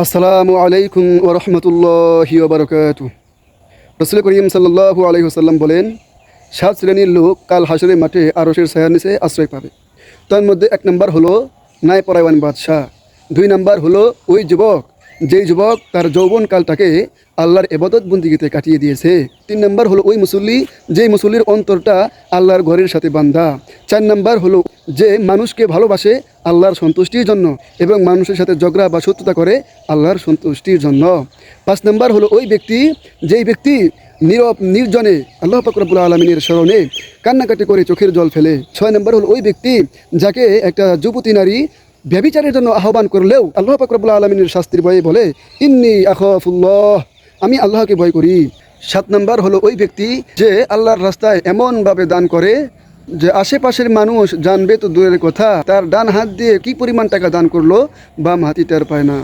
আসসালামু আলাইকুম ওয়া রাহমাতুল্লাহি ওয়া বারাকাতুহু। রাসূল করিম সাল্লাল্লাহু আলাইহি ওয়াসাল্লাম বলেন, ৭ শ্রেণীর লোক কাল হাসরের মাঠে আরশের ছায়ার নিচে আশ্রয় পাবে। তার মধ্যে ১ নম্বর হলো ন্যায়পরায়ণ বাদশাহ। ২ নম্বর হলো ওই যুবক যেই যুবক তার যৌবনকালটাকে আল্লাহর ইবাদত বন্দিগিতে কাটিয়ে দিয়েছে। ৩ নম্বর হলো ওই মুসল্লি যেই মুসল্লির অন্তরটা আল্লাহর ঘরের সাথে বান্ধা। ৪ নম্বর হলো যে মানুষকে ভালোবাসে আল্লাহর সন্তুষ্টির জন্য এবং মানুষের সাথে ঝগড়া বা শত্রুতা করে আল্লাহর সন্তুষ্টির জন্য। ৫ নম্বর হলো ওই ব্যক্তি যেই ব্যক্তি নীরব নির্জনে আল্লাহ পাক রব্বুল আলামিনের স্মরণে কান্নাকাটি করে চোখের জল ফেলে। ৬ নম্বর হলো ওই ব্যক্তি যাকে একটা যুবতী নারী ব্যভিচারের জন্য আহ্বান করলেও আল্লাহ পাক রব্বুল আলামিনের শাস্তির ভয়ে বলে, ইন্নী আখাফুল্লাহ, আমি আল্লাহকে ভয় করি। ৭ নম্বর হলো ওই ব্যক্তি যে আল্লাহর রাস্তায় এমনভাবে দান করে যে আশেপাশের মানুষ জানবে তো দূরের কথা, তার ডান হাত দিয়ে কি পরিমাণ টাকা দান করলো বাম হাতি টের পায় না।